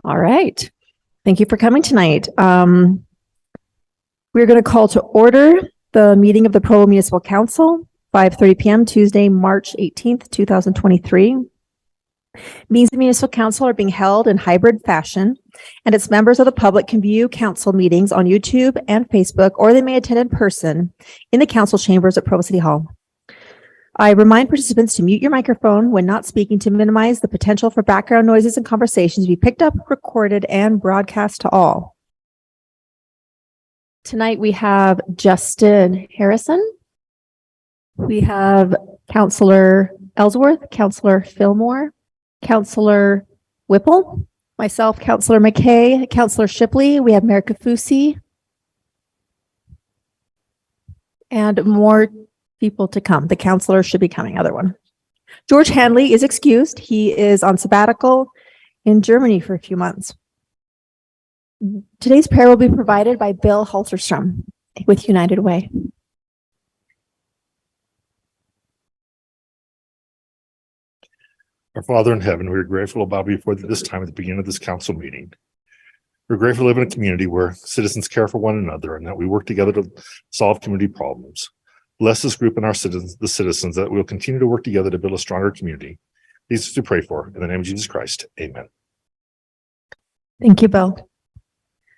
All right. Thank you for coming tonight. We're going to call to order the meeting of the Provo Municipal Council, 5:30 p.m. Tuesday, March 18th, 2023. Meetings of the Municipal Council are being held in hybrid fashion, and its members of the public can view council meetings on YouTube and Facebook, or they may attend in person in the council chambers at Provo City Hall. I remind participants to mute your microphone when not speaking to minimize the potential for background noises and conversations to be picked up, recorded, and broadcast to all. Tonight we have Justin Harrison. We have Councillor Ellsworth, Councillor Fillmore, Councillor Whipple, myself, Councillor McKay, Councillor Shipley. We have Mayor Kafusi, and more people to come. The councillor should be coming, other one. George Hanley is excused. He is on sabbatical in Germany for a few months. Today's prayer will be provided by Bill Halterstrom with United Way. Our Father in heaven, we are grateful to bow before thee this time at the beginning of this council meeting. We're grateful to live in a community where citizens care for one another and that we work together to solve community problems. Bless this group and our citizens, the citizens, that we'll continue to work together to build a stronger community. These are to pray for. In the name of Jesus Christ, amen. Thank you, Bill.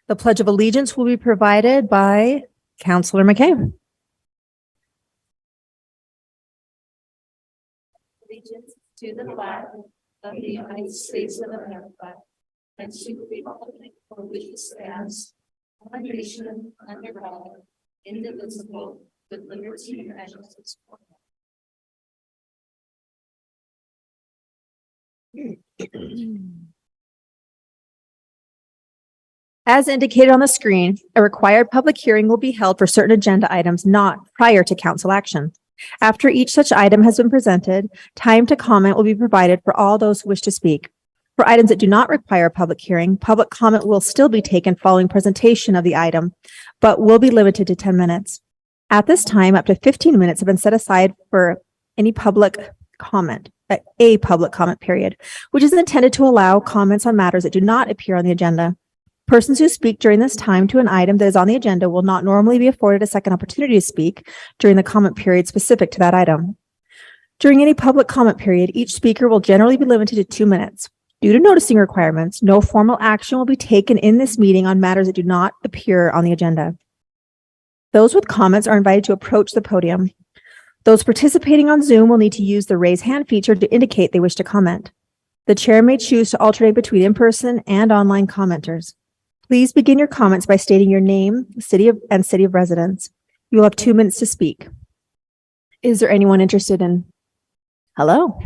The Pledge of Allegiance will be provided by Councillor McKay. Allegiance to the flag of the United States of America and to the republic for which it stands, one nation under God, indivisible, with liberty and justice for all. As indicated on the screen, a required public hearing will be held for certain agenda items not prior to council action. After each such item has been presented, time to comment will be provided for all those who wish to speak. For items that do not require a public hearing, public comment will still be taken following presentation of the item, but will be limited to 10 minutes. At this time, up to 15 minutes have been set aside for any public comment, a public comment period, which is intended to allow comments on matters that do not appear on the agenda. Persons who speak during this time to an item that is on the agenda will not normally be afforded a second opportunity to speak during the comment period specific to that item. During any public comment period, each speaker will generally be limited to 2 minutes. Due to noticing requirements, no formal action will be taken in this meeting on matters that do not appear on the agenda. Those with comments are invited to approach the podium. Those participating on Zoom will need to use the raise hand feature to indicate they wish to comment. The chair may choose to alternate between in-person and online commenters. Please begin your comments by stating your name, city of residence. You will have 2 minutes to speak. Is there anyone interested in? Hello.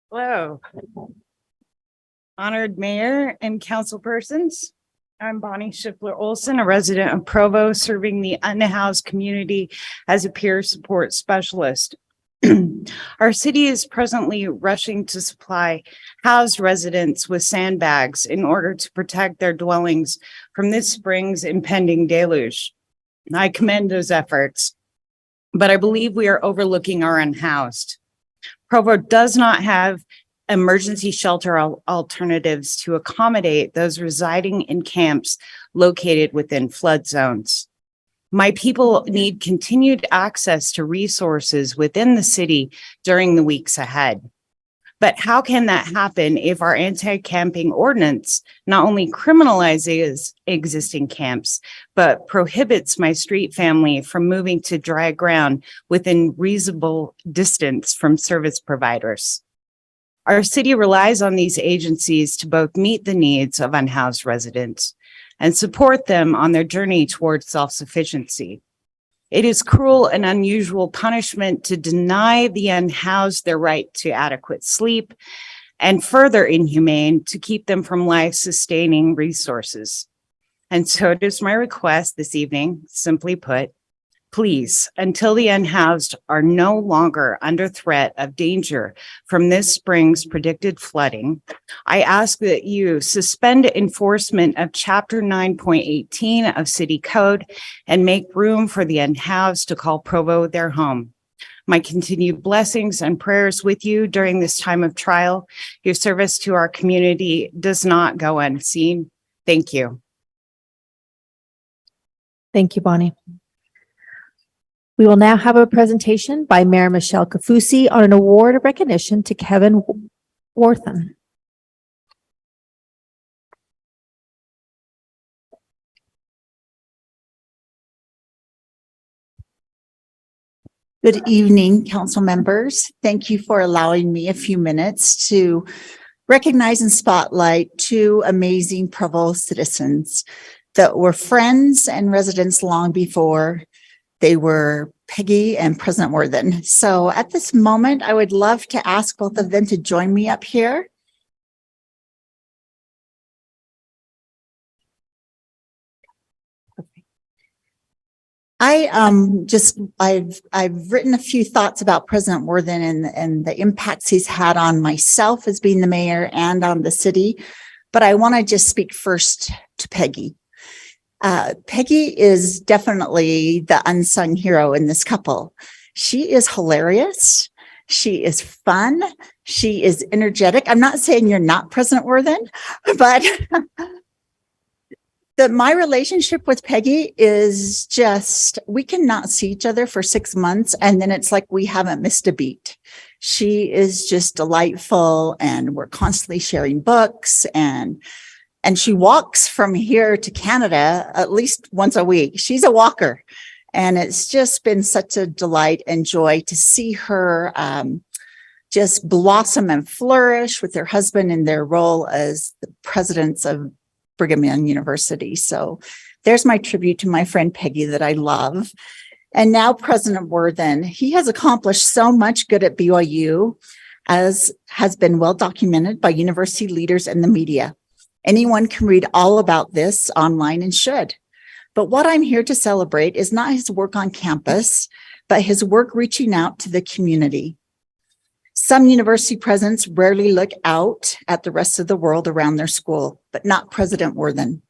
Hello. Honored Mayor and council persons. I'm Bonnie Schiffler Olson, a resident of Provo, serving the unhoused community as a peer support specialist. Our city is presently rushing to supply housed residents with sandbags in order to protect their dwellings from this spring's impending deluge. I commend those efforts, but I believe we are overlooking our unhoused. Provo does not have emergency shelter alternatives to accommodate those residing in camps located within flood zones. My people need continued access to resources within the city during the weeks ahead. But how can that happen if our anti-camping ordinance not only criminalizes existing camps, but prohibits my street family from moving to dry ground within reasonable distance from service providers? Our city relies on these agencies to both meet the needs of unhoused residents and support them on their journey towards self-sufficiency. It is cruel and unusual punishment to deny the unhoused their right to adequate sleep, and further inhumane to keep them from life-sustaining resources. And so it is my request this evening, simply put, please, until the unhoused are no longer under threat of danger from this spring's predicted flooding, I ask that you suspend enforcement of Chapter 9.18 of City Code and make room for the unhoused to call Provo their home. My continued blessings and prayers with you during this time of trial. Your service to our community does not go unseen. Thank you. Thank you, Bonnie. We will now have a presentation by Mayor Michelle Kafusi on an award of recognition to Kevin Worthen. Good evening, council members. Thank you for allowing me a few minutes to recognize and spotlight two amazing Provo citizens that were friends and residents long before they were Peggy and President Worthen. So at this moment, I would love to ask both of them to join me up here. I've written a few thoughts about President Worthen and the impacts he's had on myself as being the mayor and on the city. But I want to just speak first to Peggy. Peggy is definitely the unsung hero in this couple. She is hilarious. She is fun. She is energetic. I'm not saying you're not President Worthen, but my relationship with Peggy is just, we cannot see each other for 6 months and then it's like we haven't missed a beat. She is just delightful and we're constantly sharing books and she walks from here to Canada at least once a week. She's a walker and it's just been such a delight and joy to see her just blossom and flourish with her husband in their role as the presidents of Brigham Young University. So there's my tribute to my friend Peggy that I love. And now President Worthen, he has accomplished so much good at BYU, as has been well documented by university leaders and the media. Anyone can read all about this online and should. But what I'm here to celebrate is not his work on campus, but his work reaching out to the community. Some university presidents rarely look out at the rest of the world around their school, but not President Worthen.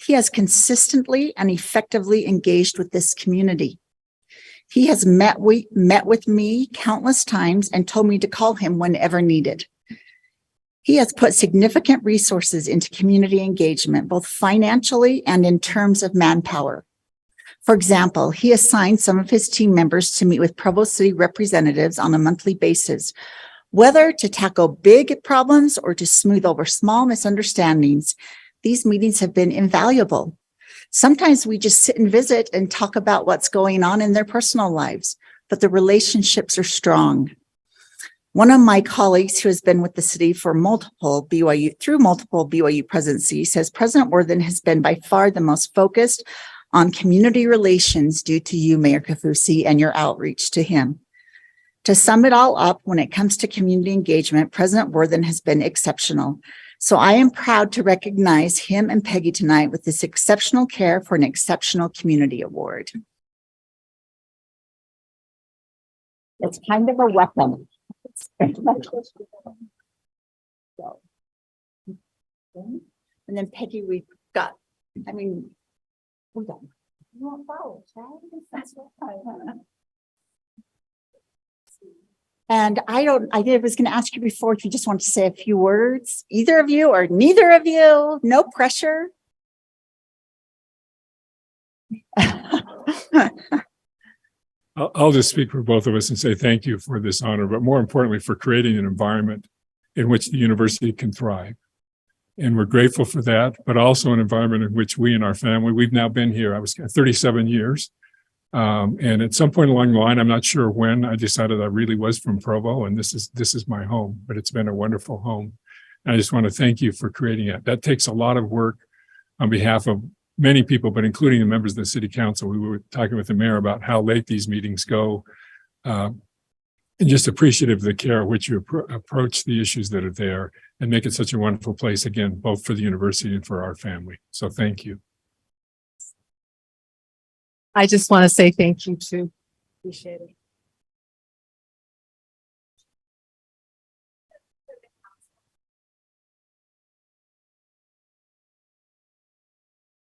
He has consistently and effectively engaged with this community. He has met with me countless times and told me to call him whenever needed. He has put significant resources into community engagement, both financially and in terms of manpower. For example, he assigned some of his team members to meet with Provo City representatives on a monthly basis, whether to tackle big problems or to smooth over small misunderstandings. These meetings have been invaluable. Sometimes we just sit and visit and talk about what's going on in their personal lives, but the relationships are strong. One of my colleagues who has been with the city for multiple BYU presidencies says President Worthen has been by far the most focused on community relations due to you, Mayor Kafusi, and your outreach to him. To sum it all up, when it comes to community engagement, President Worthen has been exceptional. So I am proud to recognize him and Peggy tonight with this exceptional care for an exceptional community award. It's kind of a weapon. And then Peggy, we've got, we're done. You want flowers, right? And I was going to ask you before if you just want to say a few words, either of you or neither of you, no pressure. I'll just speak for both of us and say thank you for this honor, but more importantly, for creating an environment in which the university can thrive. And we're grateful for that, but also an environment in which we and our family, we've now been here, I was 37 years. And at some point along the line, I'm not sure when, I decided I really was from Provo and this is my home, but it's been a wonderful home. And I just want to thank you for creating it. That takes a lot of work on behalf of many people, but including the members of the city council. We were talking with the mayor about how late these meetings go, and just appreciative of the care which you approach the issues that are there and make it such a wonderful place, again, both for the university and for our family. So thank you. I just want to say thank you too. Appreciate it.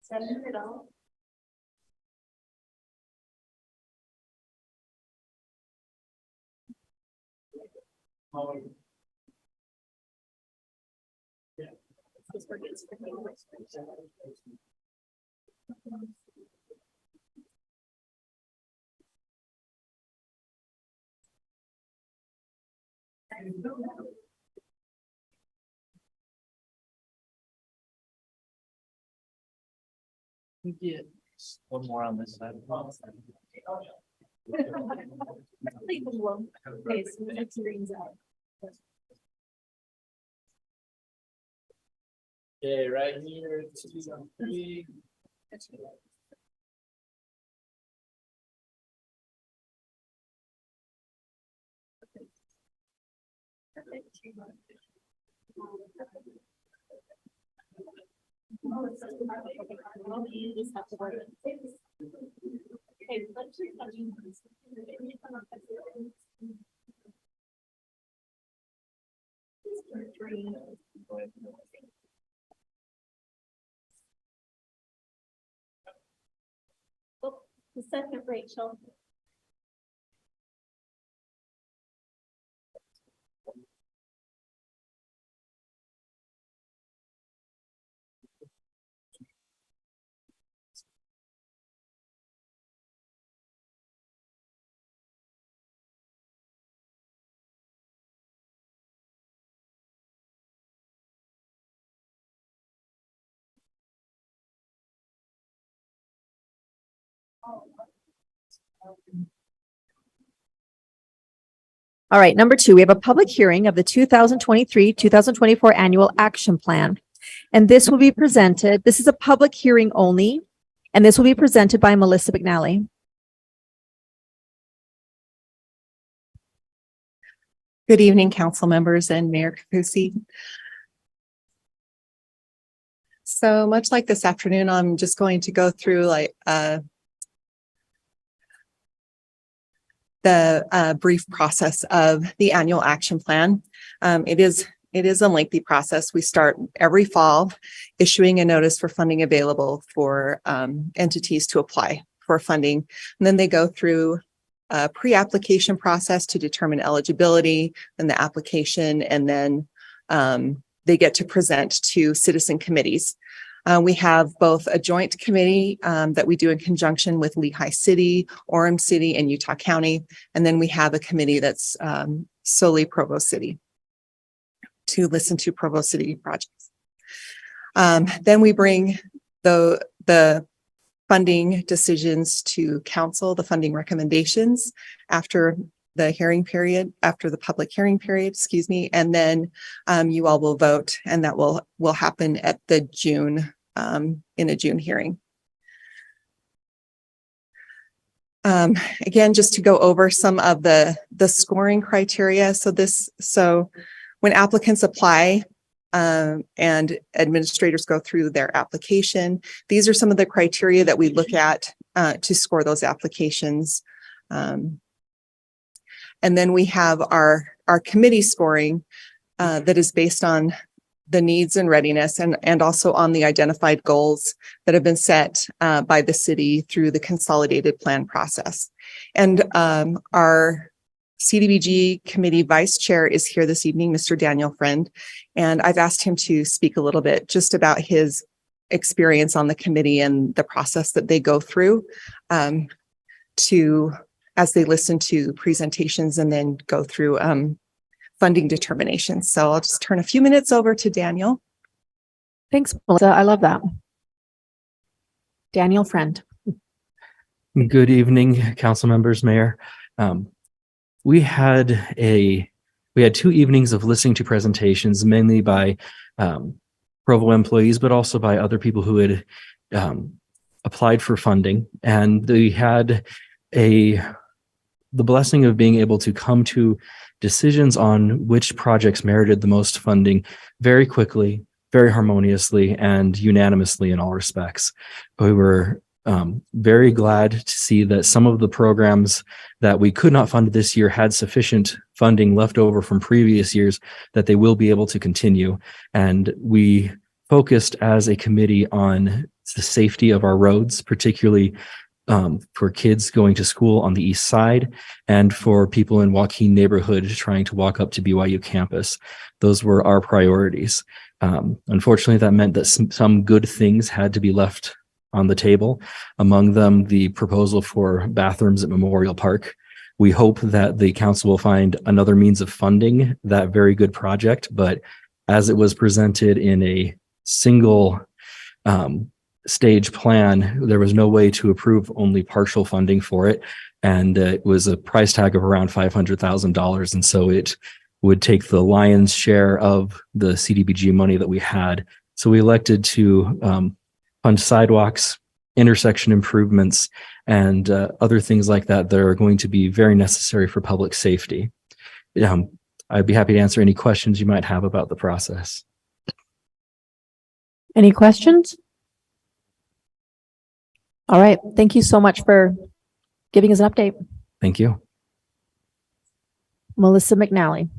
Send it all. We did. One more on this side. Leave them alone. Okay, so it screens out. Okay, right here, 2, 3. You just have to work it. Okay, let's see how you- Oh, the second, Rachel. All right, number 2, we have a public hearing of the 2023-2024 annual action plan. And this will be presented, this is a public hearing only, and this will be presented by Melissa McNally. Good evening, council members and Mayor Kapusi. So much like this afternoon, I'm just going to go through the brief process of the annual action plan. It is a lengthy process. We start every fall issuing a notice for funding available for entities to apply for funding. And then they go through a pre-application process to determine eligibility, then the application, and then they get to present to citizen committees. We have both a joint committee that we do in conjunction with Lehigh City, Orem City, and Utah County. And then we have a committee that's solely Provo City to listen to Provo City projects. Then we bring the funding decisions to council, the funding recommendations after the public hearing period, excuse me, and then you all will vote, and that will happen at the June, in a June hearing. Again, just to go over some of the scoring criteria. So when applicants apply, and administrators go through their application, these are some of the criteria that we look at to score those applications. And then we have our committee scoring that is based on the needs and readiness and also on the identified goals that have been set by the city through the consolidated plan process. And our CDBG committee vice chair is here this evening, Mr. Daniel Friend, and I've asked him to speak a little bit just about his experience on the committee and the process that they go through as they listen to presentations and then go through funding determinations. So I'll just turn a few minutes over to Daniel. Thanks, Melissa. I love that. Daniel Friend. Good evening, council members, mayor. We had 2 evenings of listening to presentations, mainly by Provo employees, but also by other people who had applied for funding. And we had the blessing of being able to come to decisions on which projects merited the most funding very quickly, very harmoniously, and unanimously in all respects. We were very glad to see that some of the programs that we could not fund this year had sufficient funding left over from previous years that they will be able to continue. And we focused as a committee on the safety of our roads, particularly for kids going to school on the east side and for people in Joaquin neighborhood trying to walk up to BYU campus. Those were our priorities. Unfortunately, that meant that some good things had to be left on the table, among them the proposal for bathrooms at Memorial Park. We hope that the council will find another means of funding that very good project, but as it was presented in a single stage plan, there was no way to approve only partial funding for it. And it was a price tag of around $500,000. And so it would take the lion's share of the CDBG money that we had. So we elected to fund sidewalks, intersection improvements, and other things like that that are going to be very necessary for public safety. I'd be happy to answer any questions you might have about the process. Any questions? All right. Thank you so much for giving us an update. Thank you. Melissa McNally.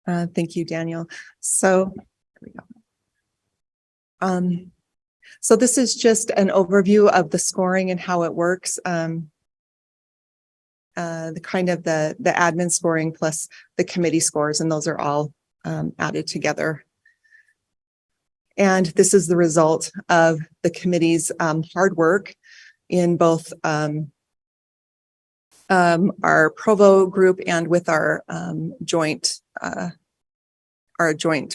Thank you, Daniel. So, there we go. So this is just an overview of the scoring and how it works. The kind of the admin scoring plus the committee scores, and those are all added together. And this is the result of the committee's hard work in both our Provo group and with our joint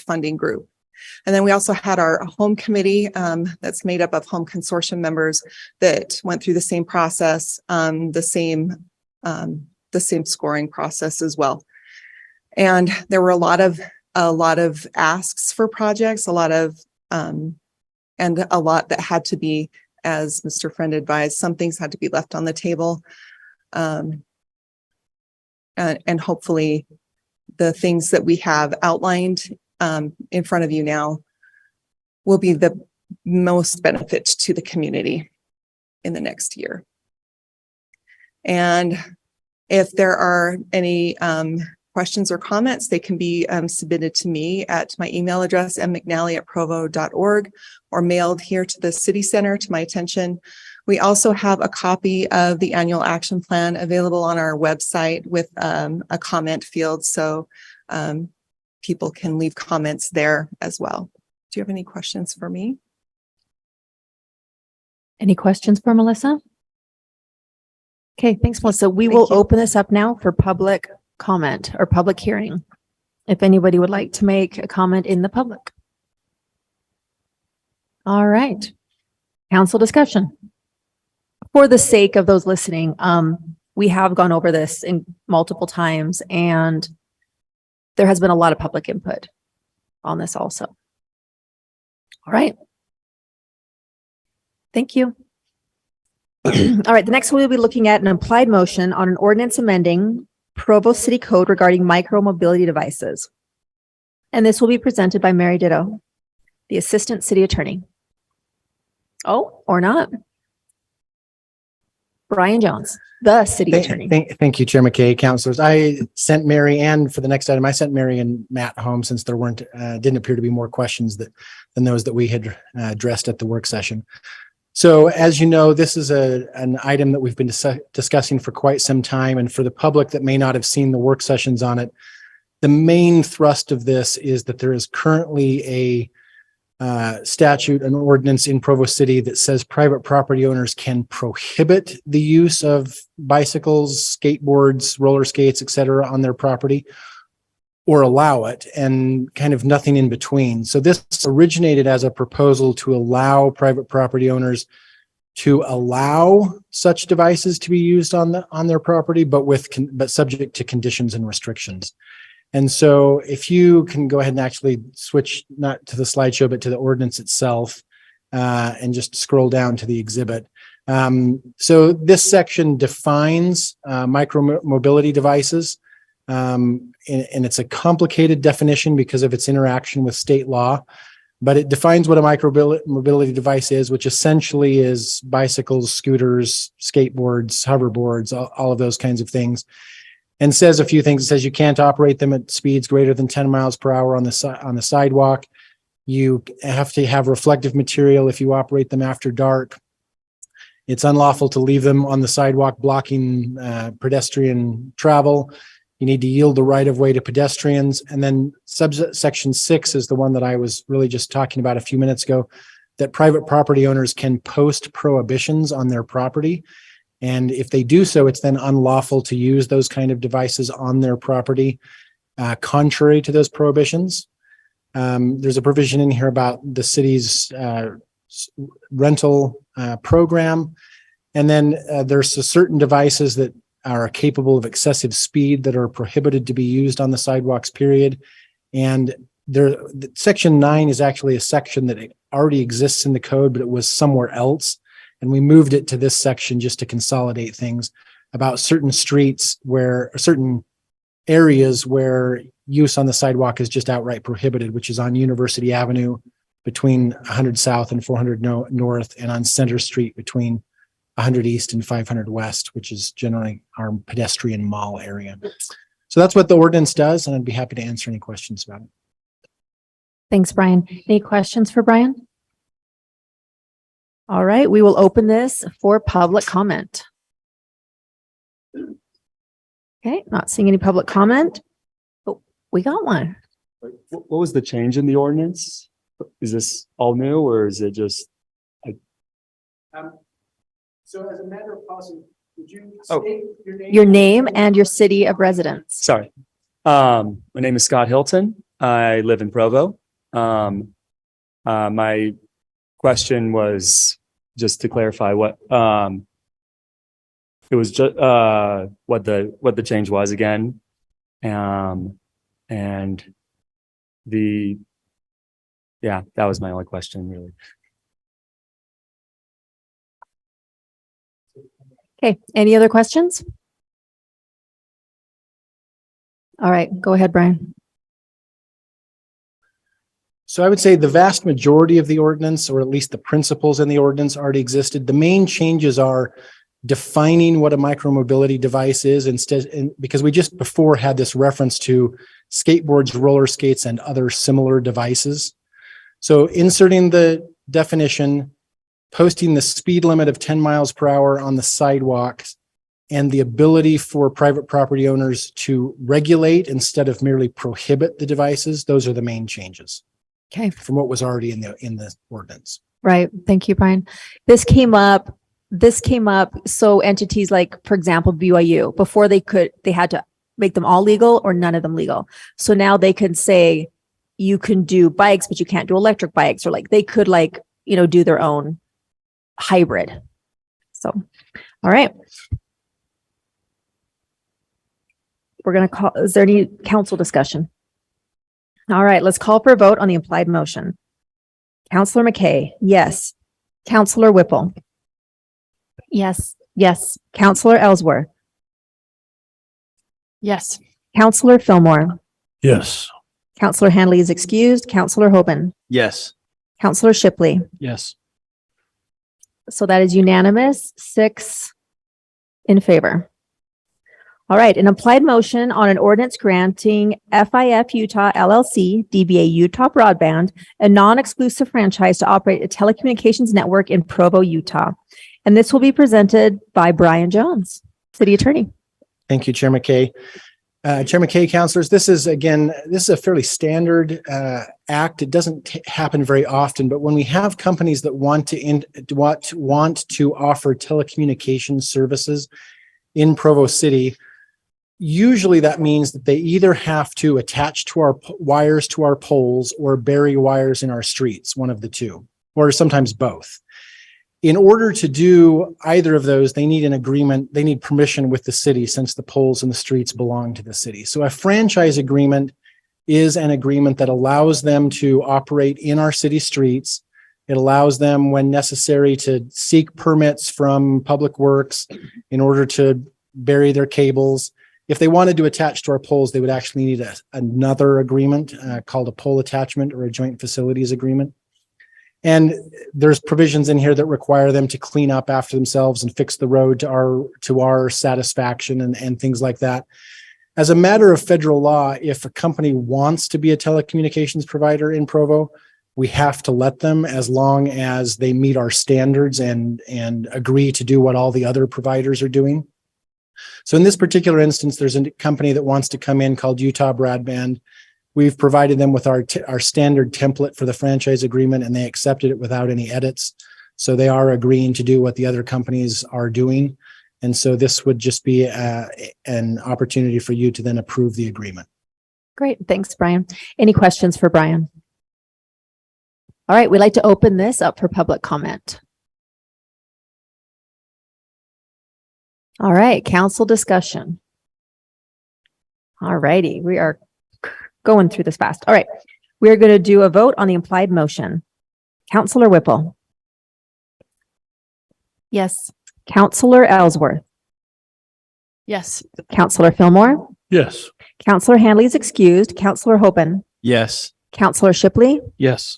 funding group. And then we also had our home committee that's made up of home consortium members that went through the same process, the same scoring process as well. And there were a lot of asks for projects, and a lot that had to be, as Mr. Friend advised, some things had to be left on the table. And hopefully the things that we have outlined in front of you now will be the most benefit to the community in the next year. And if there are any questions or comments, they can be submitted to me at my email address, mmcnally@provo.org, or mailed here to the city center to my attention. We also have a copy of the annual action plan available on our website with a comment field, so people can leave comments there as well. Do you have any questions for me? Any questions for Melissa? Okay, thanks, Melissa. We Thank will you. open this up now for public comment or public hearing. If anybody would like to make a comment in the public. All right. Council discussion. For the sake of those listening, we have gone over this in multiple times, and there has been a lot of public input on this also. All right. Thank you. All right, the next one we'll be looking at an implied motion on an ordinance amending Provo City Code regarding micro mobility devices. And this will be presented by Mary Ditto, the Assistant City Attorney. Oh, or not. Brian Jones, the City Attorney. Thank you, Chair McKay, councilors. I sent Mary, and for the next item, I sent Mary and Matt home since there didn't appear to be more questions than those that we had addressed at the work session. So as you know, this is an item that we've been discussing for quite some time. And for the public that may not have seen the work sessions on it, the main thrust of this is that there is currently a statute, an ordinance in Provo City that says private property owners can prohibit the use of bicycles, skateboards, roller skates, etc. on their property, or allow it, and kind of nothing in between. So this originated as a proposal to allow private property owners to allow such devices to be used on their property, but subject to conditions and restrictions. And so if you can go ahead and actually switch not to the slideshow, but to the ordinance itself, and just scroll down to the exhibit. So this section defines micro mobility devices. And it's a complicated definition because of its interaction with state law, but it defines what a micro mobility device is, which essentially is bicycles, scooters, skateboards, hoverboards, all of those kinds of things, and says a few things. It says you can't operate them at speeds greater than 10 miles per hour on the sidewalk. You have to have reflective material if you operate them after dark. It's unlawful to leave them on the sidewalk blocking pedestrian travel. You need to yield the right of way to pedestrians. And then subsection 6 is the one that I was really just talking about a few minutes ago, that private property owners can post prohibitions on their property. And if they do so, it's then unlawful to use those kind of devices on their property, contrary to those prohibitions. There's a provision in here about the city's rental program. And then there's certain devices that are capable of excessive speed that are prohibited to be used on the sidewalks, period. And section 9 is actually a section that already exists in the code, but it was somewhere else. And we moved it to this section just to consolidate things about certain streets certain areas where use on the sidewalk is just outright prohibited, which is on University Avenue between 100 South and 400 North, and on Center Street between 100 East and 500 West, which is generally our pedestrian mall area. So that's what the ordinance does, and I'd be happy to answer any questions about it. Thanks, Brian. Any questions for Brian? All right, we will open this for public comment. Okay, not seeing any public comment. Oh, we got one. What was the change in the ordinance? Is this all new, or is it just? So as a matter of policy, would you state Your name and your city of residence. Sorry. My name is Scott Hilton. I live in Provo. My question was just to clarify what it was just what the change was again. And that was my only question, really. Okay, any other questions? All right, go ahead, Brian. So I would say the vast majority of the ordinance, or at least the principles in the ordinance, already existed. The main changes are defining what a micromobility device is because we just before had this reference to skateboards, roller skates, and other similar devices. So inserting the definition, posting the speed limit of 10 miles per hour on the sidewalks, and the ability for private property owners to regulate instead of merely prohibit the devices. Those are the main changes. Okay. From what was already in the ordinance. Right. Thank you, Brian. This came up. So entities like, for example, BYU, before they had to make them all legal or none of them legal. So now they can say you can do bikes, but you can't do electric bikes, or like they could do their own hybrid. So, all right. We're going to call, is there any council discussion? All right, let's call for a vote on the implied motion. Counselor McKay, yes. Counselor Whipple. Yes. Yes. Counselor Ellsworth. Yes. Counselor Fillmore. Yes. Counselor Hanley is excused. Counselor Hoban. Yes. Counselor Shipley. Yes. So that is unanimous, 6 in favor. All right, an implied motion on an ordinance granting FIF Utah LLC, DBA Utah Broadband, a non-exclusive franchise to operate a telecommunications network in Provo, Utah. And this will be presented by Brian Jones, City Attorney. Thank you, Chair McKay. Chair McKay, councilors, this is a fairly standard act. It doesn't happen very often, but when we have companies that want to offer telecommunications services in Provo City, usually that means that they either have to attach to our wires to our poles or bury wires in our streets, one of the two, or sometimes both. In order to do either of those, they need an agreement, they need permission with the city, since the poles and the streets belong to the city. So a franchise agreement is an agreement that allows them to operate in our city streets. It allows them, when necessary, to seek permits from Public Works in order to bury their cables. If they wanted to attach to our poles, they would actually need another agreement called a pole attachment or a joint facilities agreement. And there's provisions in here that require them to clean up after themselves and fix the road to our satisfaction and things like that. As a matter of federal law, if a company wants to be a telecommunications provider in Provo, we have to let them as long as they meet our standards and agree to do what all the other providers are doing. So in this particular instance, there's a company that wants to come in called Utah Broadband. We've provided them with our standard template for the franchise agreement, and they accepted it without any edits. So they are agreeing to do what the other companies are doing. And so this would just be an opportunity for you to then approve the agreement. Great. Thanks, Brian. Any questions for Brian? All right. We'd like to open this up for public comment. All right. Council discussion. All righty. We are going through this fast. All right. We are going to do a vote on the implied motion. Councilor Whipple. Yes. Councilor Ellsworth. Yes. Councilor Fillmore. Yes. Councilor Handley is excused. Councilor Hoban. Yes. Councilor Shipley. Yes.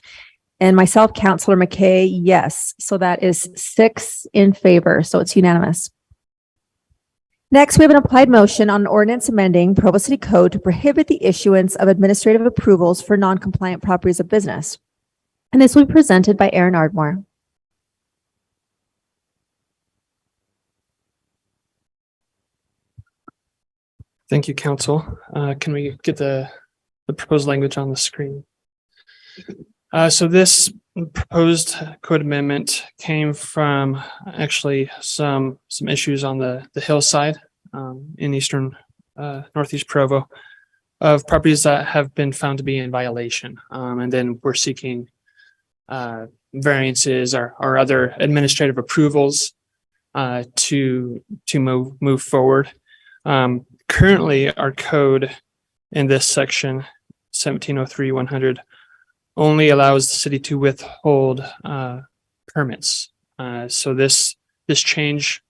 And myself, Councilor McKay, yes. So that is 6 in favor. So it's unanimous. Next, we have an applied motion on an ordinance amending Provo City Code to prohibit the issuance of administrative approvals for non-compliant properties of business. And this will be presented by Aaron Ardmore. Thank you, Council. Can we get the proposed language on the screen? So this proposed code amendment came from actually some issues on the hillside in eastern northeast Provo of properties that have been found to be in violation. And then we're seeking variances or other administrative approvals to move forward. Currently, our code in this section, 1703-100, only allows the city to withhold permits. So this change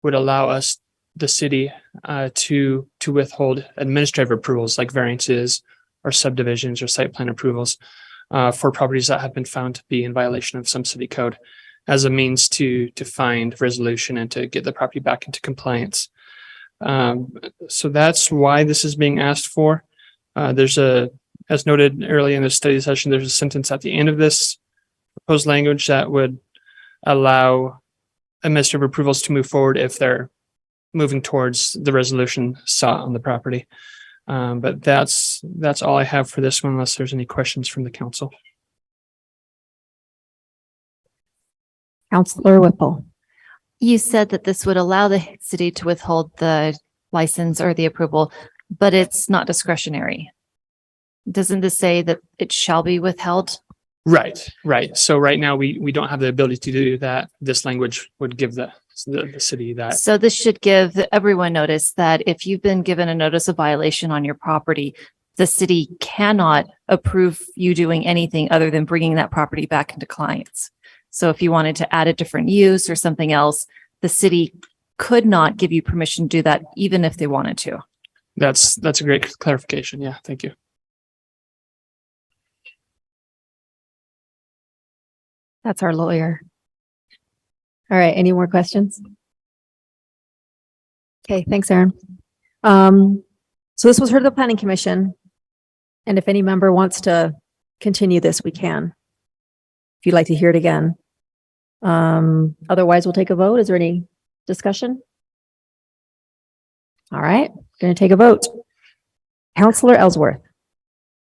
would allow us, the city, to withhold administrative approvals like variances or subdivisions or site plan approvals for properties that have been found to be in violation of some city code as a means to find resolution and to get the property back into compliance. So that's why this is being asked for. As noted early in the study session, there's a sentence at the end of this proposed language that would allow administrative approvals to move forward if they're moving towards the resolution sought on the property. But that's all I have for this one, unless there's any questions from the council. Councilor Whipple. You said that this would allow the city to withhold the license or the approval, but it's not discretionary. Doesn't this say that it shall be withheld? Right. So right now we don't have the ability to do that. This language would give the city that. So this should give everyone notice that if you've been given a notice of violation on your property, the city cannot approve you doing anything other than bringing that property back into compliance. So if you wanted to add a different use or something else, the city could not give you permission to do that, even if they wanted to. That's a great clarification. Yeah, thank you. That's our lawyer. All right. Any more questions? Okay. Thanks, Aaron. So this was heard of the Planning Commission. And if any member wants to continue this, we can. If you'd like to hear it again. Otherwise, we'll take a vote. Is there any discussion? All right. Going to take a vote. Councilor Ellsworth.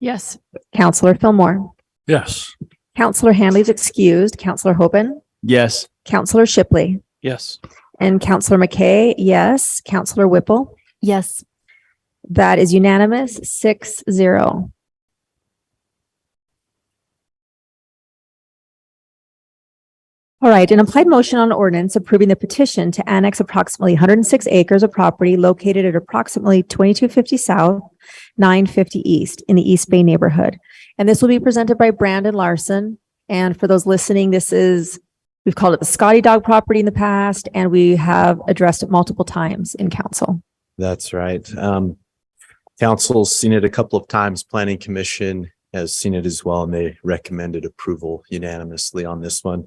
Yes. Councilor Fillmore. Yes. Councilor Handley's excused. Councilor Hoban. Yes. Councilor Shipley. Yes. And Councilor McKay, yes. Councilor Whipple. Yes. That is unanimous, 6-0. All right, an applied motion on ordinance approving the petition to annex approximately 106 acres of property located at approximately 2250 South, 950 East in the East Bay neighborhood. And this will be presented by Brandon Larson. And for those listening, we've called it the Scotty Dog property in the past, and we have addressed it multiple times in council. That's right. Council's seen it a couple of times. Planning Commission has seen it as well, and they recommended approval unanimously on this one.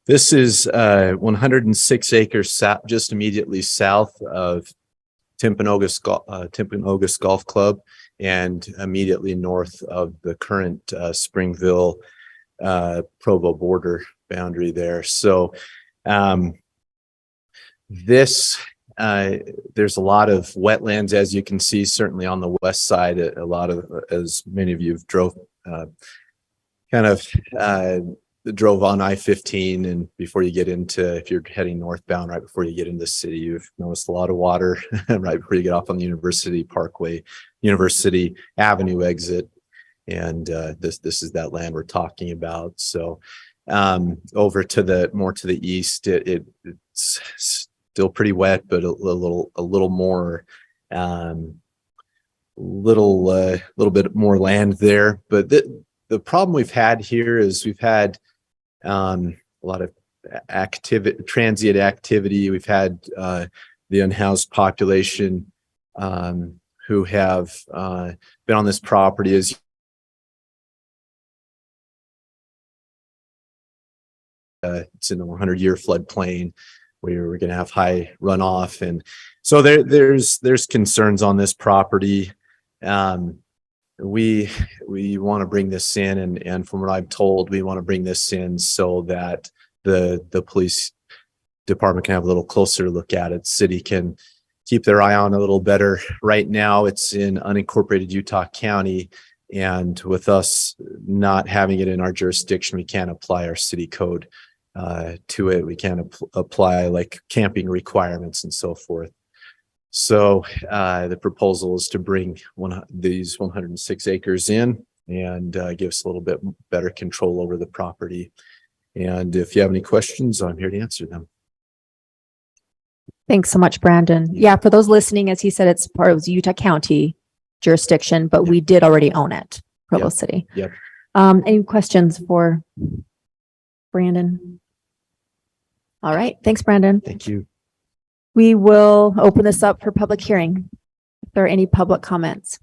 This is 106 acres just immediately south of Timpanogos Golf Club and immediately north of the current Springville Provo border boundary there. So this there's a lot of wetlands, as you can see, certainly on the west side. A lot of, as many of you have drove on I-15, and before you get into, if you're heading northbound, right before you get into the city, you've noticed a lot of water right before you get off on the University Parkway, University Avenue exit. And this is that land we're talking about. So over to the more to the east, it's still pretty wet, but a little more little bit more land there. But the problem we've had here is we've had a lot of transient activity. We've had the unhoused population who have been on this property. As it's in the 100-year floodplain where we're going to have high runoff, and so there's concerns on this property. We want to bring this in, and from what I'm told, we want to bring this in so that the police department can have a little closer look at it. City can keep their eye on it a little better. Right now, it's in unincorporated Utah County, and with us not having it in our jurisdiction, we can't apply our city code to it. We can't apply like camping requirements and so forth. So the proposal is to bring these 106 acres in and give us a little bit better control over the property. And if you have any questions, I'm here to answer them. Thanks so much, Brandon. Yeah, for those listening, as he said, it's part of the Utah County jurisdiction, but we did already own it, Provo City. Yep. Any questions for Brandon? All right. Thanks, Brandon. Thank you. We will open this up for public hearing. If there are any public comments.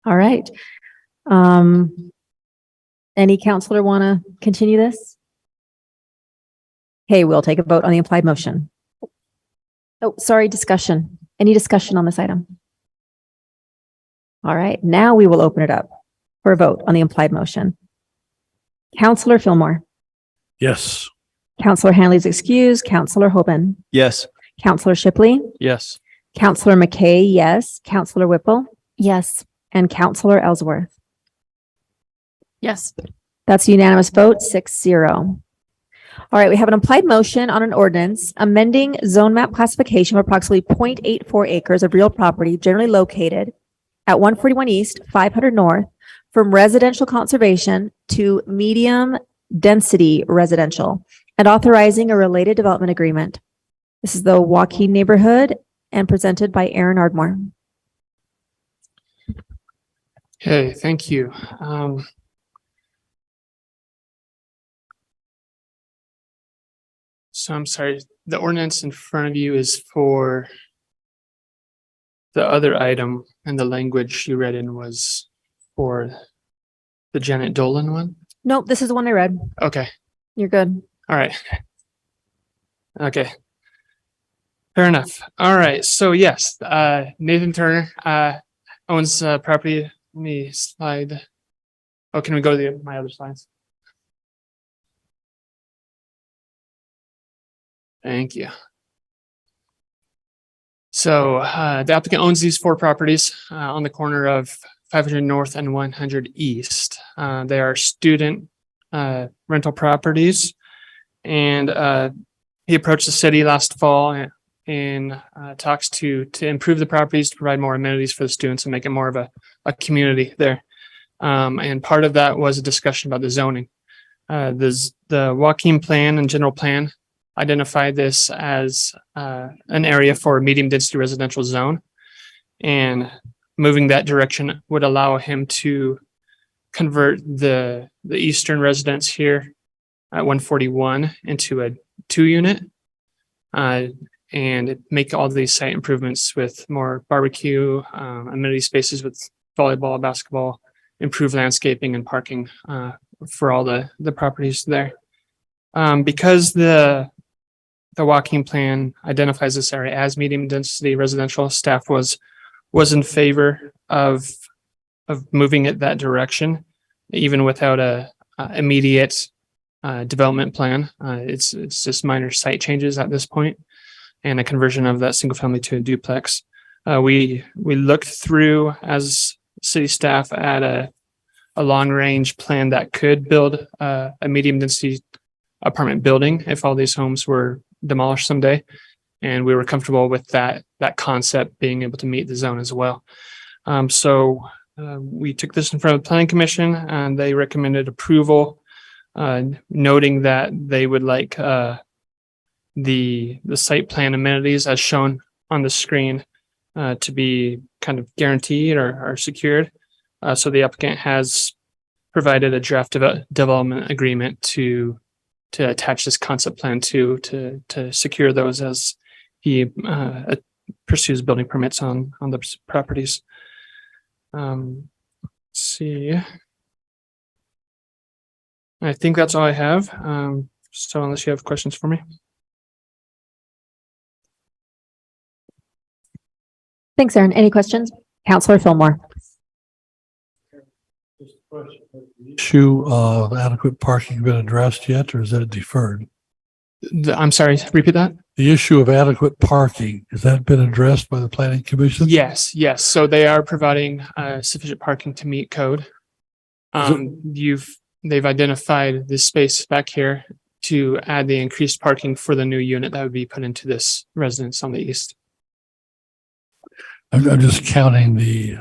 All right. Any counselor want to continue this? Okay, we'll take a vote on the implied motion. Oh, sorry, discussion. Any discussion on this item? All right, now we will open it up for a vote on the implied motion. Counselor Fillmore. Yes. Counselor Hanley's excused. Counselor Hoban. Yes. Counselor Shipley. Yes. Counselor McKay, yes. Counselor Whipple. Yes. And Counselor Ellsworth. Yes. That's a unanimous vote, 6-0. All right, we have an implied motion on an ordinance amending zone map classification of approximately 0.84 acres of real property generally located at 141 East, 500 North from residential conservation to medium density residential and authorizing a related development agreement. This is the Joaquin neighborhood and presented by Aaron Ardmore. Okay, thank you. So I'm sorry, the ordinance in front of you is for the other item, and the language you read in was for the Janet Dolan one? Nope, this is the one I read. Okay, You're good. all right. Okay. Fair enough. All right, so yes, Nathan Turner owns property. Let me slide. Oh, can we go to my other slides? Thank you. So the applicant owns these 4 properties on the corner of 500 North and 100 East. They are student rental properties, and he approached the city last fall in talks to improve the properties, to provide more amenities for the students and make it more of a community there. And part of that was a discussion about the zoning. The Joaquin plan and general plan identify this as an area for a medium density residential zone, and moving that direction would allow him to convert the eastern residence here at 141 into a 2-unit and make all these site improvements with more barbecue, amenity spaces with volleyball, basketball, improved landscaping and parking for all the properties there. Because the Joaquin plan identifies this area as medium density residential, staff was in favor of moving it that direction, even without a immediate development plan. It's just minor site changes at this point and a conversion of that single family to a duplex. We looked through as city staff at a long range plan that could build a medium density apartment building if all these homes were demolished someday. And we were comfortable with that concept being able to meet the zone as well. So we took this in front of the planning commission and they recommended approval, noting that they would like the site plan amenities as shown on the screen to be kind of guaranteed or secured. So the applicant has provided a draft development agreement to attach this concept plan to secure those as he pursues building permits on the properties. Let's see. I think that's all I have. So unless you have questions for me. Thanks, Aaron. Any questions? Counselor Fillmore. Issue of adequate parking been addressed yet, or is that deferred? I'm sorry, repeat that. The issue of adequate parking, has that been addressed by the planning commission? Yes. So they are providing sufficient parking to meet code. They've identified this space back here to add the increased parking for the new unit that would be put into this residence on the east. I'm just counting the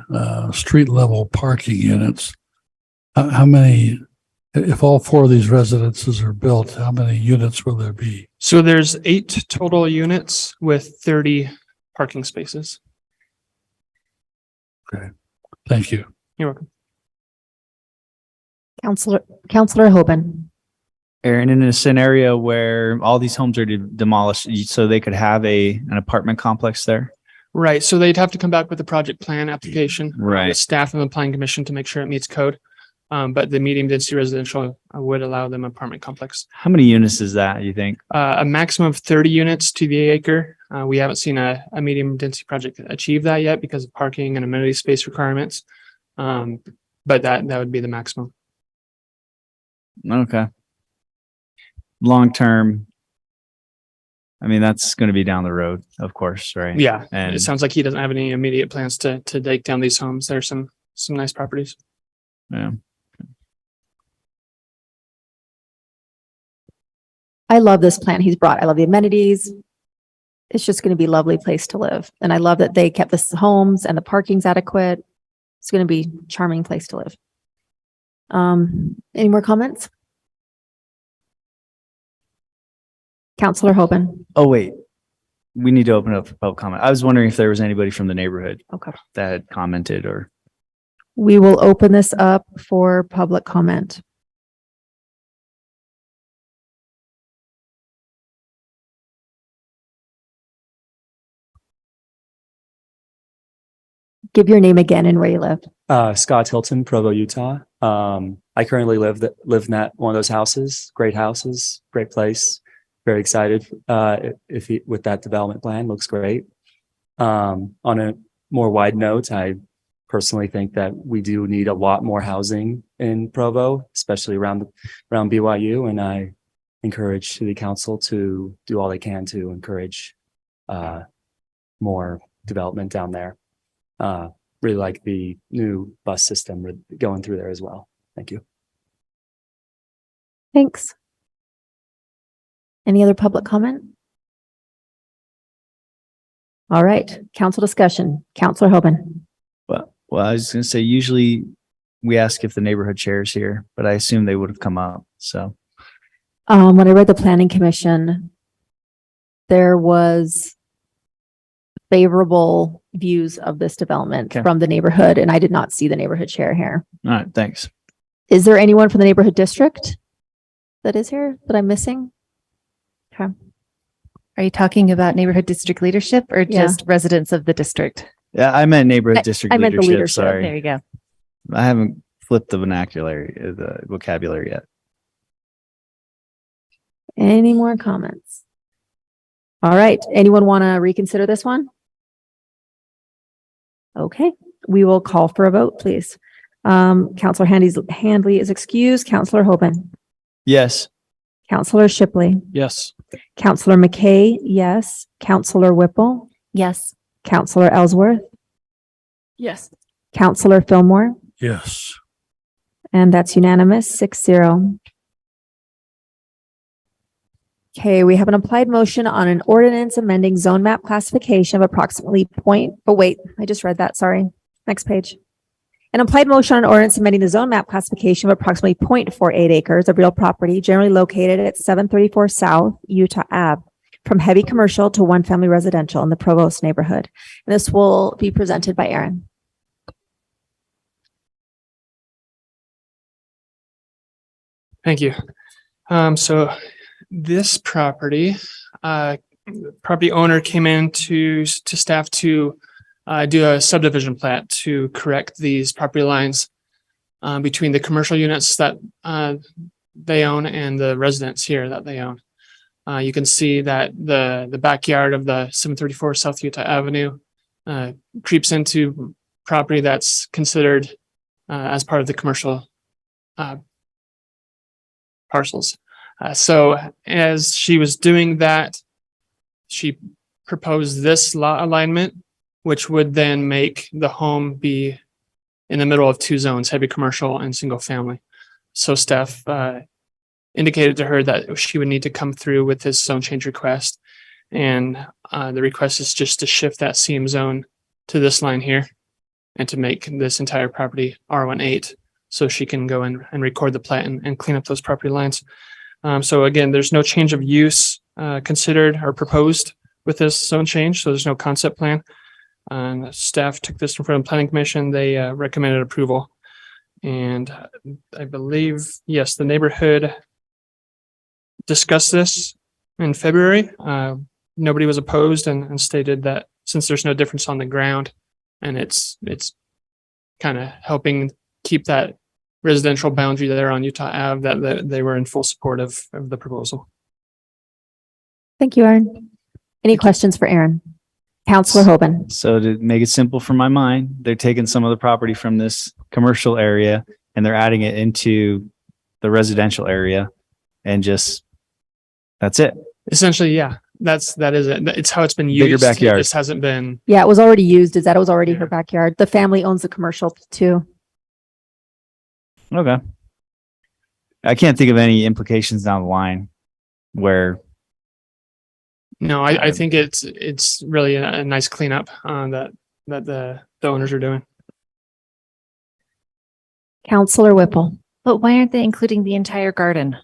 street level parking units. How many, if all four of these residences are built, how many units will there be? So there's 8 total units with 30 parking spaces. Okay, thank you. You're welcome. Counselor Hoban. Aaron, in a scenario where all these homes are demolished, so they could have an apartment complex there? Right. So they'd have to come back with a project plan application. Right. With staff and the planning commission to make sure it meets code. But the medium density residential would allow them apartment complex. How many units is that, you think? A maximum of 30 units to the acre. We haven't seen a medium density project achieve that yet because of parking and amenity space requirements. But that would be the maximum. Okay. Long term, I mean, that's going to be down the road, of course, right? Yeah. And it sounds like he doesn't have any immediate plans to take down these homes. There's some nice properties. yeah. I love this plan he's brought. I love the amenities. It's just going to be a lovely place to live. And I love that they kept the homes and the parking's adequate. It's going to be a charming place to live. Any more comments? Counselor Hoban. Oh, wait. We need to open up for public comment. I was wondering if there was anybody from the neighborhood Okay. that had commented or. We will open this up for public comment. Give your name again and where you live. Scott Hilton, Provo, Utah. I currently live in one of those houses. Great houses, great place. Very excited. With that development plan, looks great. On a more wide note, I personally think that we do need a lot more housing in Provo, especially around BYU. And I encourage the council to do all they can to encourage more development down there. Really like the new bus system going through there as well. Thank you. Thanks. Any other public comment? All right, council discussion. Counselor Hoban. Well, I was going to say, usually we ask if the neighborhood chair is here, but I assume they would have come up. So when I read the planning commission, there was favorable views of this development from the neighborhood, and I did not see the neighborhood chair here. All right, thanks. Is there anyone from the neighborhood district that is here that I'm missing? Okay. Are you talking about neighborhood district leadership or just residents of the district? Yeah, I meant neighborhood district I meant the leadership. Sorry. There you go. I haven't flipped the vocabulary yet. Any more comments? All right. Anyone want to reconsider this one? Okay. We will call for a vote, please. Counselor Handley is excused. Counselor Hoban. Yes. Counselor Shipley. Yes. Counselor McKay, yes. Counselor Whipple. Yes. Counselor Ellsworth. Yes. Counselor Fillmore. Yes. And that's unanimous, 6-0. Okay, we have an applied motion on an ordinance amending zone map classification of approximately I just read that, sorry. Next page. An applied motion on an ordinance amending the zone map classification of approximately 0.48 acres of real property generally located at 734 South Utah Ave from heavy commercial to one family residential in the Provo neighborhood. And this will be presented by Aaron. Thank you. So this property owner came in to staff to do a subdivision plat to correct these property lines between the commercial units that they own and the residents here that they own. You can see that the backyard of the 734 South Utah Avenue creeps into property that's considered as part of the commercial parcels. So as she was doing that, she proposed this lot alignment, which would then make the home be in the middle of two zones, heavy commercial and single family. So staff indicated to her that she would need to come through with this zone change request. And the request is just to shift that CM zone to this line here and to make this entire property R18. So she can go in and record the plat and clean up those property lines. So again, there's no change of use considered or proposed with this zone change. So there's no concept plan. Staff took this in front of the planning commission. They recommended approval. And I believe, yes, the neighborhood discussed this in February. Nobody was opposed and stated that since there's no difference on the ground and it's kind of helping keep that residential boundary there on Utah Ave, that they were in full support of the proposal. Thank you, Aaron. Any questions for Aaron? Counselor Hoban. So to make it simple for my mind, they're taking some of the property from this commercial area and they're adding it into the residential area and that's it. Essentially, yeah, that is it. It's how it's been used. Bigger backyard. This hasn't been. Yeah, it was already used. Is that it was already her backyard. The family owns the commercial too. Okay. I can't think of any implications down the line where. No, I think it's really a nice cleanup that the owners are doing. Counselor Whipple. But why aren't they including the entire garden?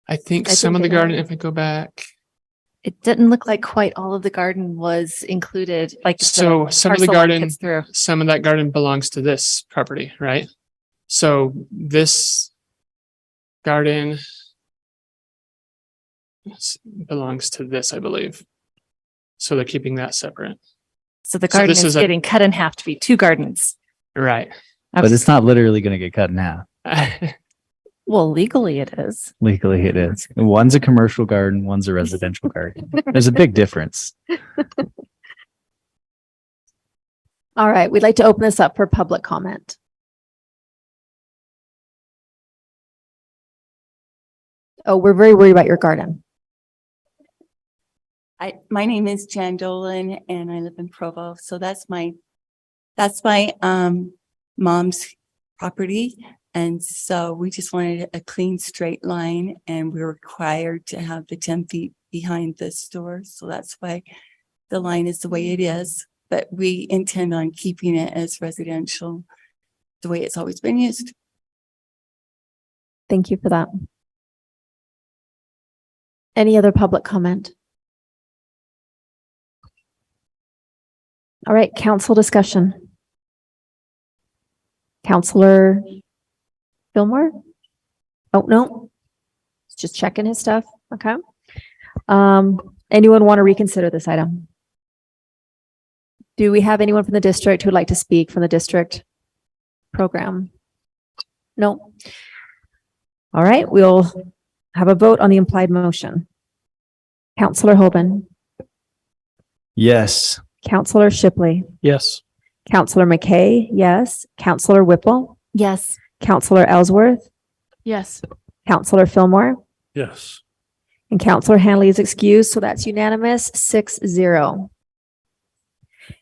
I think some of the garden, if I go back. It didn't look like quite all of the garden was included. Like So some of the garden, some of that garden belongs to this property, right? So this garden belongs to this, I believe. So they're keeping that separate. So the garden is getting cut in half to be two gardens. Right. But it's not literally going to get cut in half. Well, legally it is. Legally it is. One's a commercial garden, one's a residential garden. There's a big difference. All right, we'd like to open this up for public comment. Oh, we're very worried about your garden. My name is Jan Dolan and I live in Provo. So that's my mom's property. And so we just wanted a clean straight line and we're required to have the 10 feet behind the store. So that's why the line is the way it is, but we intend on keeping it as residential the way it's always been used. Thank you for that. Any other public comment? All right, council discussion. Counselor Fillmore? Oh, no. Just checking his stuff. Okay. Anyone want to reconsider this item? Do we have anyone from the district who would like to speak from the district program? No. All right, we'll have a vote on the implied motion. Counselor Hoban. Yes. Counselor Shipley. Yes. Counselor McKay, yes. Counselor Whipple, Yes. Counselor Ellsworth, Yes. Counselor Fillmore, Yes. and Counselor Hanley is excused, so that's unanimous, 6-0.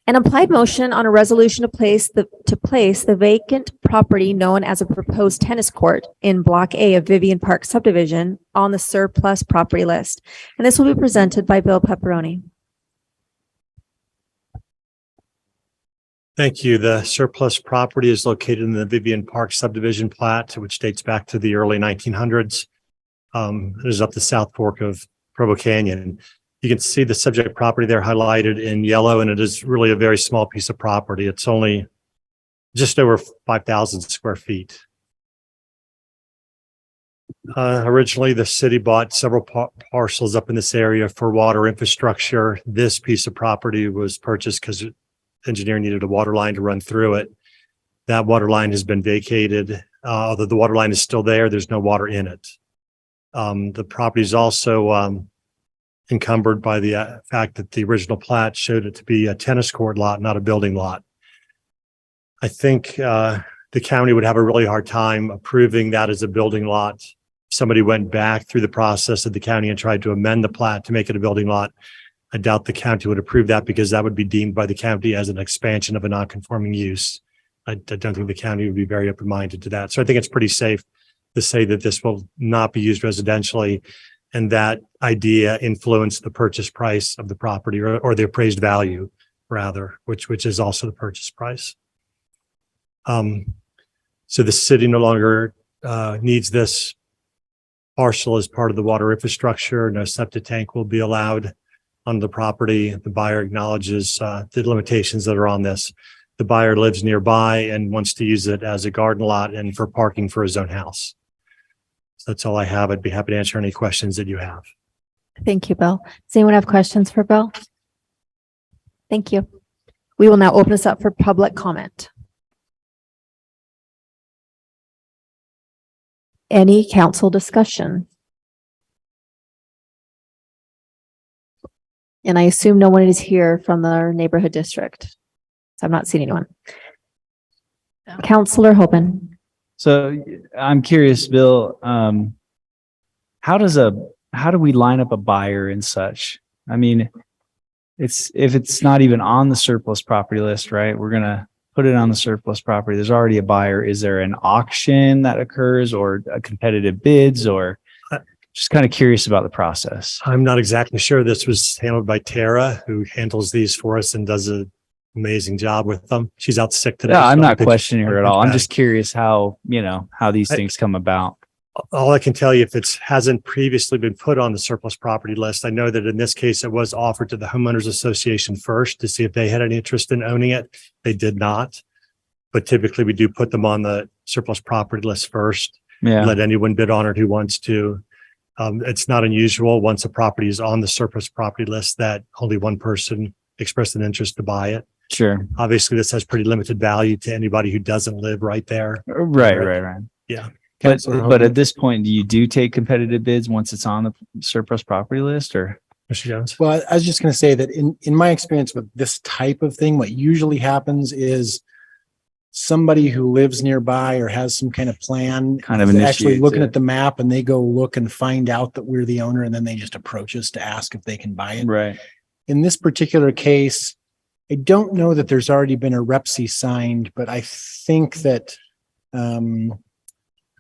An implied motion on a resolution to place the vacant property known as a proposed tennis court in Block A of Vivian Park subdivision on the surplus property list. And this will be presented by Bill Pepperoni. Thank you. The surplus property is located in the Vivian Park subdivision plat, which dates back to the early 1900s. It is up the South Fork of Provo Canyon. You can see the subject property there highlighted in yellow, and it is really a very small piece of property. It's only just over 5,000 square feet. Originally, the city bought several parcels up in this area for water infrastructure. This piece of property was purchased because engineer needed a water line to run through it. That water line has been vacated. Although the water line is still there, there's no water in it. The property is also encumbered by the fact that the original plat showed it to be a tennis court lot, not a building lot. I think the county would have a really hard time approving that as a building lot. If somebody went back through the process of the county and tried to amend the plat to make it a building lot, I doubt the county would approve that because that would be deemed by the county as an expansion of a non-conforming use. I don't think the county would be very open-minded to that. So I think it's pretty safe to say that this will not be used residentially, and that idea influenced the purchase price of the property or the appraised value rather, which is also the purchase price. So the city no longer needs this parcel as part of the water infrastructure. No septic tank will be allowed on the property. The buyer acknowledges the limitations that are on this. The buyer lives nearby and wants to use it as a garden lot and for parking for his own house. So that's all I have. I'd be happy to answer any questions that you have. Thank you, Bill. Does anyone have questions for Bill? Thank you. We will now open this up for public comment. Any council discussion? And I assume no one is here from the neighborhood district. So I'm not seeing anyone. Counselor Hoban. So I'm curious, Bill, how do we line up a buyer and such? I mean, if it's not even on the surplus property list, right? We're going to put it on the surplus property. There's already a buyer. Is there an auction that occurs or a competitive bids, or just kind of curious about the process? I'm not exactly sure. This was handled by Tara, who handles these for us and does an amazing job with them. She's out sick today. Yeah, I'm so not questioning her at all. I'm just curious how these things come about. All I can tell you, if it hasn't previously been put on the surplus property list, I know that in this case, it was offered to the homeowners association first to see if they had any interest in owning it. They did not. But typically we do put them on the surplus property list first. Yeah. Let anyone bid on it who wants to. It's not unusual once a property is on the surplus property list that only one person expressed an interest to buy it. Sure. Obviously, this has pretty limited value to anybody who doesn't live right there. Right. Yeah. But at this point, do you take competitive bids once it's on the surplus property list, or? Mr. Jones? Well, I was just going to say that in my experience with this type of thing, what usually happens is somebody who lives nearby or has some kind of plan Kind of is actually initiates looking it. at the map, and they go look and find out that we're the owner, and then they just approach us to ask if they can buy it. Right. In this particular case, I don't know that there's already been a REPC signed, but I think that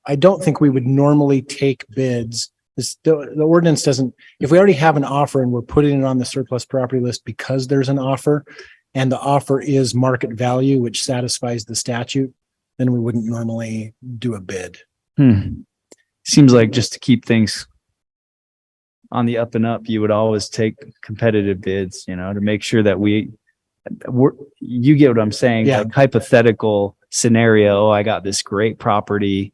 I don't think we would normally take bids. The ordinance doesn't, if we already have an offer and we're putting it on the surplus property list because there's an offer and the offer is market value, which satisfies the statute, then we wouldn't normally do a bid. Seems like just to keep things on the up and up, you would always take competitive bids, to make sure that you get what I'm saying? Yeah. Like hypothetical scenario. Oh, I got this great property,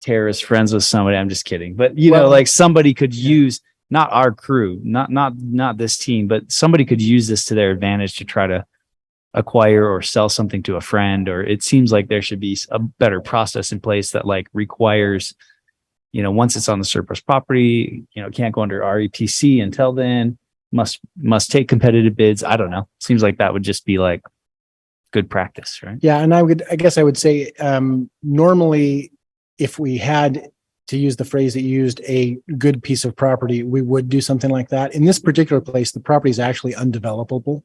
Tara's friends with somebody. I'm just kidding. But like somebody could use, not our crew, not this team, but somebody could use this to their advantage to try to acquire or sell something to a friend. Or it seems like there should be a better process in place that like requires, once it's on the surplus property, can't go under REPC until then, must take competitive bids. I don't know. Seems like that would just be like good practice, right? Yeah, and I guess I would say, normally, if we had to use the phrase that you used, a good piece of property, we would do something like that. In this particular place, the property is actually undevelopable.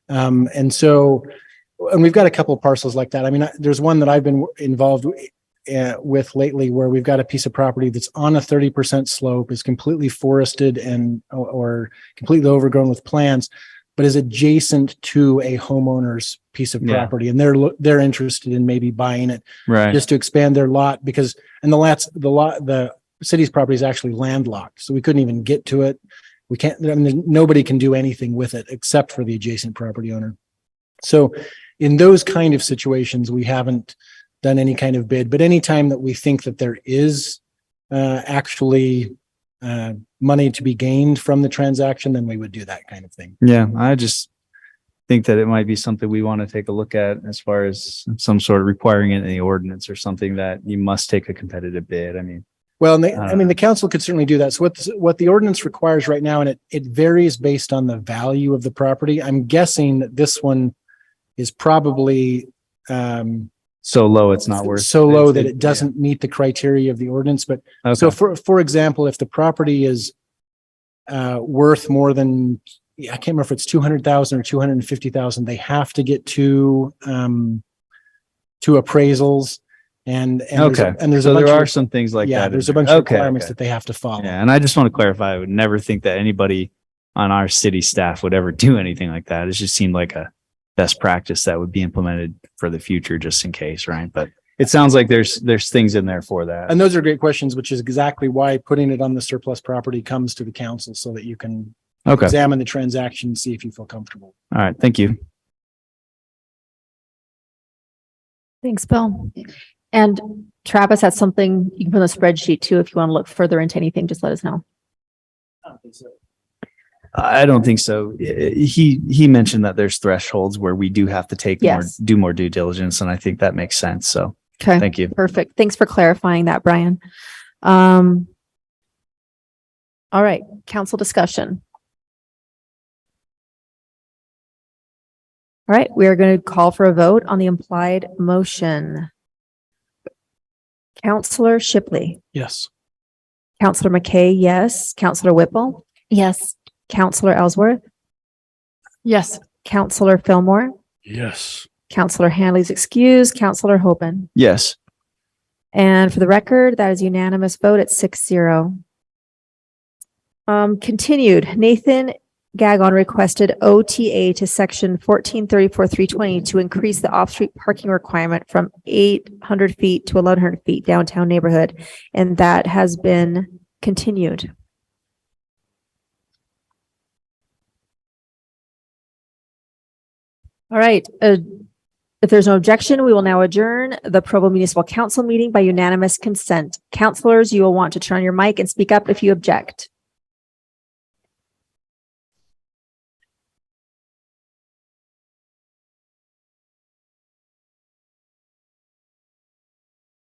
And we've got a couple of parcels like that. I mean, there's one that I've been involved with lately where we've got a piece of property that's on a 30% slope, is completely forested or completely overgrown with plants, but is adjacent to a homeowner's piece of property. And they're interested in maybe buying it just to expand their lot the city's property is actually landlocked. So we couldn't even get to it. We can't, I mean, nobody can do anything with it except for the adjacent property owner. So in those kind of situations, we haven't done any kind of bid, but anytime that we think that there is actually money to be gained from the transaction, then we would do that kind of thing. Yeah, I just think that it might be something we want to take a look at as far as some sort of requiring it in the ordinance or something that you must take a competitive bid. I mean, well, the council could certainly do that. So what the ordinance requires right now, and it varies based on the value of the property. I'm guessing that this one is probably so low it's not worth so low that it doesn't meet the criteria of the ordinance. But so for example, if the property is worth more than, I can't remember if it's 200,000 or 250,000, they have to get to appraisals. And there's so there are some things like that. There's a bunch of requirements that they have to follow. Yeah, and I just want to clarify, I would never think that anybody on our city staff would ever do anything like that. It just seemed like a best practice that would be implemented for the future, just in case, right? But it sounds like there's things in there for that. And those are great questions, which is exactly why putting it on the surplus property comes to the council, so that you can examine the transaction and see if you feel comfortable. All right, thank you. Thanks, Bill. And Travis has something you can put on the spreadsheet too. If you want to look further into anything, just let us know. I don't think so. He mentioned that there's thresholds where we do have to take do more due diligence, and I think that makes sense. So thank you. Perfect. Thanks for clarifying that, Brian. All right, council discussion. All right, we are going to call for a vote on the implied motion. Counselor Shipley. Yes. Counselor McKay, yes. Counselor Whipple. Yes. Counselor Ellsworth. Yes. Counselor Fillmore. Yes. Counselor Hanley's excused. Counselor Hoban. Yes. And for the record, that is unanimous vote at 6-0. Continued, Nathan Gagon requested OTA to section 1434-320 to increase the off-street parking requirement from 800 feet to 1,100 feet downtown neighborhood, and that has been continued. All right. If there's no objection, we will now adjourn the Provo Municipal Council meeting by unanimous consent. Councilors, you will want to turn on your mic and speak up if you object.